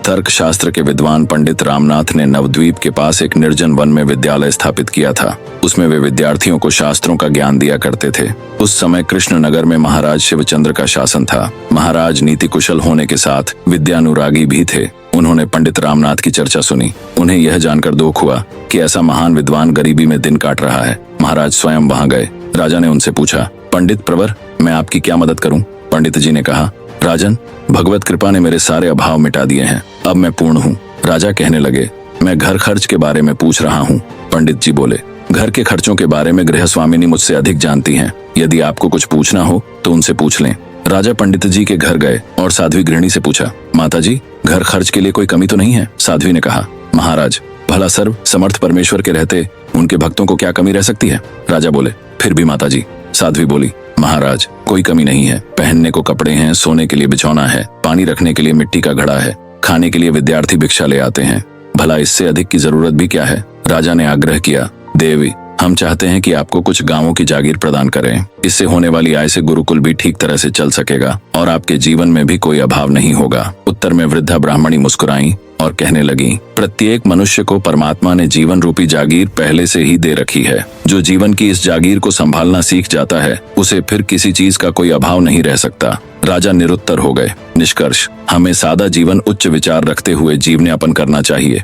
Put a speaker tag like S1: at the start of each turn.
S1: तर्कशास्त्र के विद्वान पंडित रामनाथ ने नवद्वीप के पास एक निर्जन वन में विद्यालय स्थापित किया था। उसमें वे विद्यार्थियों को शास्त्रों का ज्ञान दिया करते थे। उस समय कृष्णनगर में महाराज शिवचंद्र का शासन था। महाराज नीति कुशल होने के साथ विद्यानुरागी भी थे। उन्होंने पंडित रामनाथ की चर्चा सुनी। उन्हें यह जानकर दुख हुआ कि ऐसा महान विद्वान गरीबी में दिन काट रहा है। महाराज स्वयं वहां गए। राजा ने उनसे पूछा, पंडित प्रवर, मैं आपकी क्या मदद करूं? पंडित जी ने कहा, राजन, भगवत कृपा ने मेरे सारे अभाव मिटा दिए हैं। अब मैं पूर्ण हूँ। राजा कहने लगे, मैं घर खर्च के बारे में पूछ रहा हूँ। पंडित जी बोले, घर के खर्चों के बारे में गृह स्वामिनी मुझसे अधिक जानती हैं। यदि आपको कुछ पूछना हो तो उनसे पूछ लें। राजा पंडित जी के घर गए और साध्वी गृहिणी से पूछा, माता जी, घर खर्च के लिए कोई कमी तो नहीं है? साध्वी ने कहा, महाराज, भला सर्व समर्थ परमेश्वर के रहते उनके भक्तों को क्या कमी रह सकती है? राजा बोले, फिर भी माता जी। साध्वी बोली, महाराज, कोई कमी नहीं है। पहनने को कपड़े हैं, सोने के लिए बिछौना है, पानी रखने के लिए मिट्टी का घड़ा है, खाने के लिए विद्यार्थी भिक्षा ले आते हैं। भला इससे अधिक की जरूरत भी क्या है? राजा ने आग्रह किया, देवी, हम चाहते हैं कि आपको कुछ गांवों की जागीर प्रदान करें। इससे होने वाली आय से गुरुकुल भी ठीक तरह से चल सकेगा और आपके जीवन में भी कोई अभाव नहीं होगा। उत्तर में वृद्धा ब्राह्मणी मुस्कुराई और कहने लगी, प्रत्येक मनुष्य को परमात्मा ने जीवन रूपी जागीर पहले से ही दे रखी है। जो जीवन की इस जागीर को संभालना सीख जाता है, उसे फिर किसी चीज का कोई अभाव नहीं रह सकता। राजा निरुत्तर हो गए। निष्कर्ष, हमें सादा जीवन उच्च विचार रखते हुए जीवन यापन करना चाहिए।